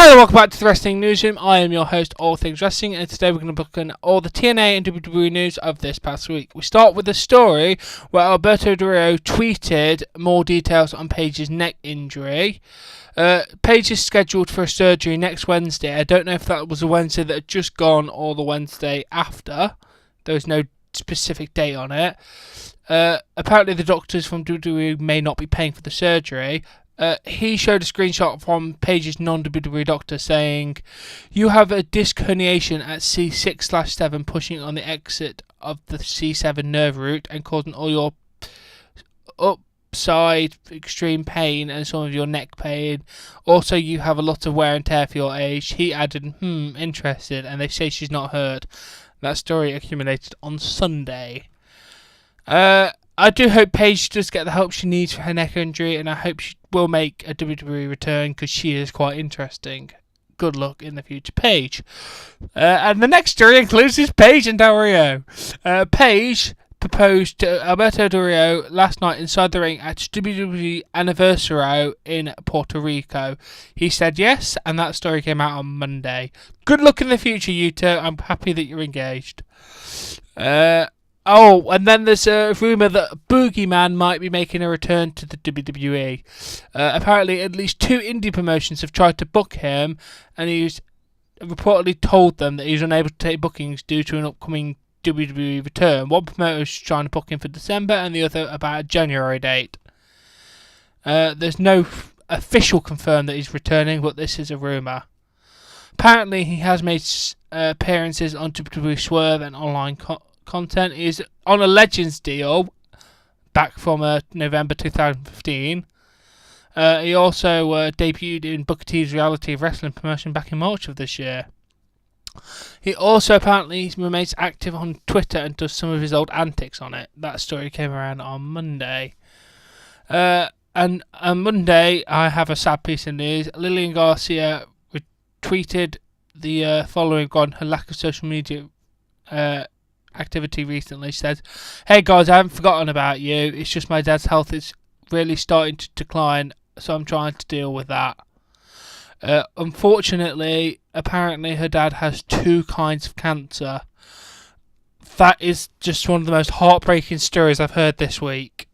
Hello, welcome back to the Wrestling Newsroom. I am your host, All Things Wrestling, and today we're going to look at all the TNA and WWE news of this past week. We start with a story where Alberto Del Rio tweeted more details on Paige's neck injury. Paige is scheduled for a surgery next Wednesday. I don't know if that was a Wednesday that had just gone or the Wednesday after. There was no specific date on it. Apparently the doctors from WWE may not be paying for the surgery. He showed a screenshot from Paige's non-WWE doctor saying, "You have a disc herniation at C6/7 pushing on the exit of the C7 nerve root and causing all your upside extreme pain and some of your neck pain. Also, you have a lot of wear and tear for your age." He added, interested, and they say she's not hurt. That story accumulated on Sunday. I do hope Paige does get the help she needs for her neck injury, and I hope she will make a WWE return because she is quite interesting. Good luck in the future, Paige. And the next story includes Paige and Del Rio. Paige proposed to Alberto Del Rio last night inside the ring at WWE Anniversary in Puerto Rico. He said yes, and that story came out on Monday. Good luck in the future, you two. I'm happy that you're engaged. And then there's a rumour that Boogeyman might be making a return to the WWE. Apparently, at least two indie promotions have tried to book him, and he's reportedly told them that he's unable to take bookings due to an upcoming WWE return. One promoter is trying to book him for December, and the other about a January date. There's no official confirm that he's returning, but this is a rumour. Apparently, he has made appearances on WWE Swerve and online content. He's on a Legends deal back from November 2015. He also debuted in Booker T's Reality of Wrestling promotion back in March of this year. He also apparently remains active on Twitter and does some of his old antics on it. That story came around on Monday. And on Monday, I have a sad piece of news. Lillian Garcia retweeted the following on her lack of social media activity recently. She said, "Hey guys, I haven't forgotten about you. It's just my dad's health is really starting to decline, so I'm trying to deal with that." Unfortunately, apparently her dad has two kinds of cancer. That is just one of the most heartbreaking stories I've heard this week.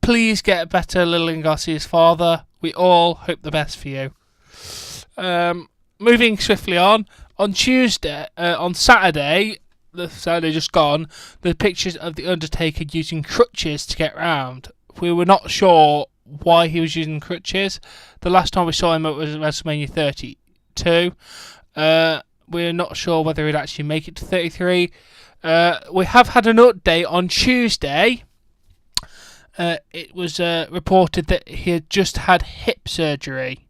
Please get better, Lillian Garcia's father. We all hope the best for you. Moving swiftly on Saturday, the Saturday just gone, the pictures of The Undertaker using crutches to get round. We were not sure why he was using crutches. The last time we saw him was WrestleMania 32. We're not sure whether he'd actually make it to 33. We have had an update on Tuesday. It was reported that he had just had hip surgery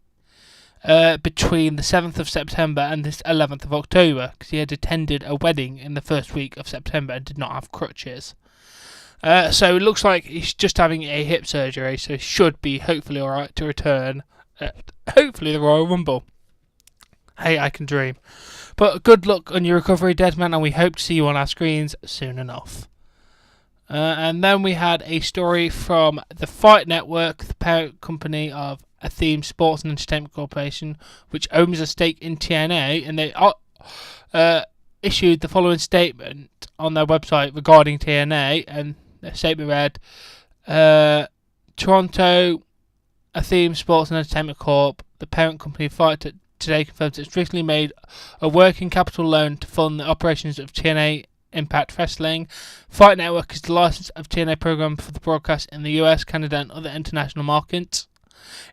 between the 7th of September and the 11th of October, because he had attended a wedding in the first week of September and did not have crutches. So it looks like he's just having a hip surgery, so he should be hopefully alright to return. Hopefully the Royal Rumble. Hey, I can dream. But good luck on your recovery, Deadman, and we hope to see you on our screens soon enough. And then we had a story from the Fight Network, the parent company of Theme Sports and Entertainment Corporation, which owns a stake in TNA, and they issued the following statement on their website regarding TNA, and the statement read, Toronto Theme Sports and Entertainment Corp, the parent company of Fight, today confirms it's recently made a working capital loan to fund the operations of TNA Impact Wrestling. Fight Network is the license of TNA program for the broadcast in the US, Canada, and other international markets.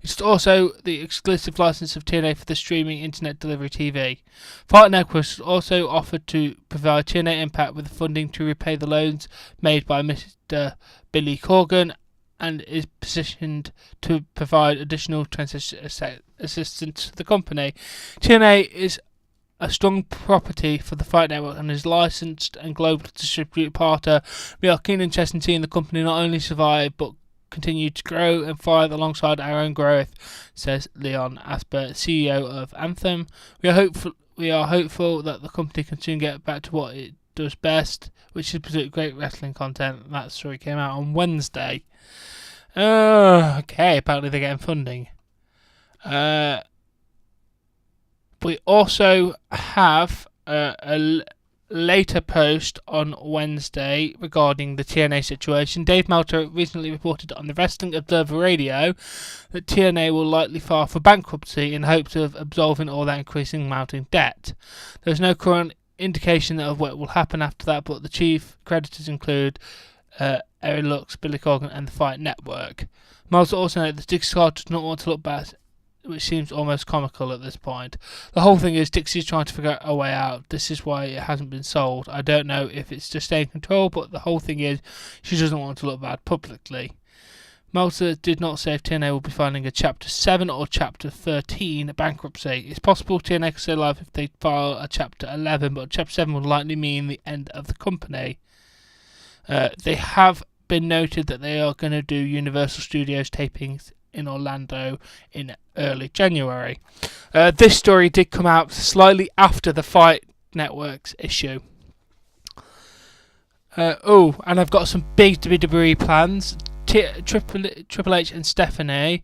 It's also the exclusive license of TNA for the streaming internet delivery TV. Fight Network was also offered to provide TNA Impact with funding to repay the loans made by Mr. Billy Corgan, and is positioned to provide additional transition assistance to the company. TNA is a strong property for the Fight Network and is licensed and global distributed partner. We are keen and interested in seeing the company not only survive but continue to grow and thrive alongside our own growth, says Leon Asper, CEO of Anthem. We are hopeful that the company can soon get back to what it does best, which is produce great wrestling content. That story came out on Wednesday. Okay, apparently they're getting funding. We also have a later post on Wednesday regarding the TNA situation. Dave Meltzer recently reported on the Wrestling Observer Radio that TNA will likely file for bankruptcy in hopes of absolving all that increasing mounting debt. There is no current indication of what will happen after that, but the chief creditors include Eric Lux, Billy Corgan, and the Fight Network. Meltzer also noted that Dixie Scott does not want to look bad, which seems almost comical at this point. The whole thing is Dixie's trying to figure out a way out. This is why it hasn't been sold. I don't know if it's to stay in control, but the whole thing is she doesn't want to look bad publicly. Meltzer did not say if TNA will be filing a Chapter 7 or Chapter 13 bankruptcy. It's possible TNA could stay alive if they file a Chapter 11, but Chapter 7 would likely mean the end of the company. They have been noted that they are going to do Universal Studios tapings in Orlando in early January. This story did come out slightly after the Fight Network's issue. And I've got some big WWE plans. Triple H and Stephanie,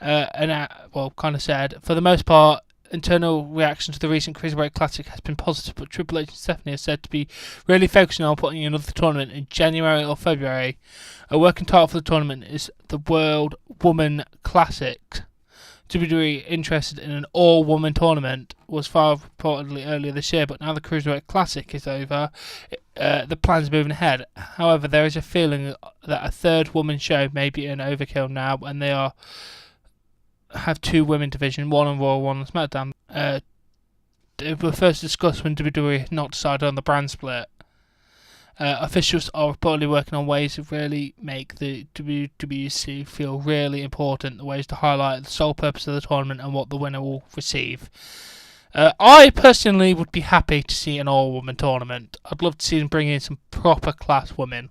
kind of said, for the most part, internal reaction to the recent Cruiserweight Classic has been positive, but Triple H and Stephanie are said to be really focusing on putting another tournament in January or February. A working title for the tournament is the World Woman Classic. WWE interested in an all-woman tournament was filed reportedly earlier this year, but now the Cruiserweight Classic is over, the plans are moving ahead. However, there is a feeling that a third woman show may be an overkill now, and they have two women division, one on Raw, one on SmackDown. They were first discussed when WWE had not decided on the brand split. Officials are reportedly working on ways to really make the WWC feel really important, the ways to highlight the sole purpose of the tournament and what the winner will receive. I personally would be happy to see an all-woman tournament. I'd love to see them bring in some proper class women.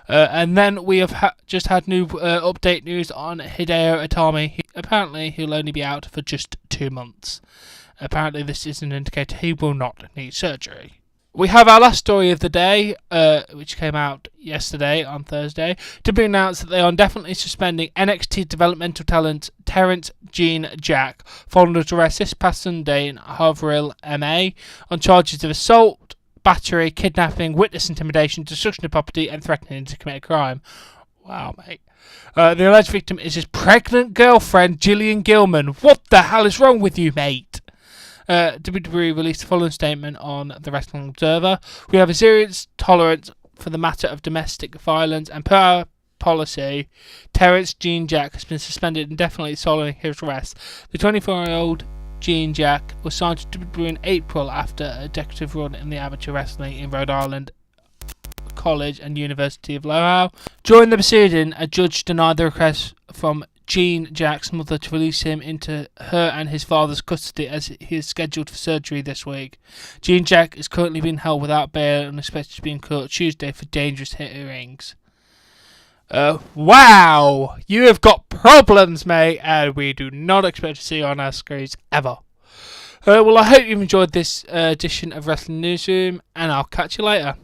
And then we have just had new update news on Hideo Itami. Apparently, he'll only be out for just 2 months. Apparently, this is an indicator he will not need surgery. We have our last story of the day, which came out yesterday on Thursday. WWE announced that they are definitely suspending NXT developmental talent Terrence Gene Jack following his arrest this past Sunday in Haverhill, MA, on charges of assault, battery, kidnapping, witness intimidation, destruction of property, and threatening to commit a crime. Wow, mate. The alleged victim is his pregnant girlfriend, Gillian Gilman. What the hell is wrong with you, mate? WWE released the following statement on the Wrestling Observer. We have a serious tolerance for the matter of domestic violence, and per our policy, Terrence Gene Jack has been suspended indefinitely following his arrest. The 24-year-old Gene Jack was signed to WWE in April after a decorative run in the amateur wrestling in Rhode Island College and University of Iowa. During the proceeding, a judge denied the request from Gene Jack's mother to release him into her and his father's custody as he is scheduled for surgery this week. Gene Jack is currently being held without bail and expected to be in court Tuesday for dangerous hearings. Wow! You have got problems, mate, and we do not expect to see you on our screens ever. Well, I hope you've enjoyed this edition of Wrestling Newsroom, and I'll catch you later.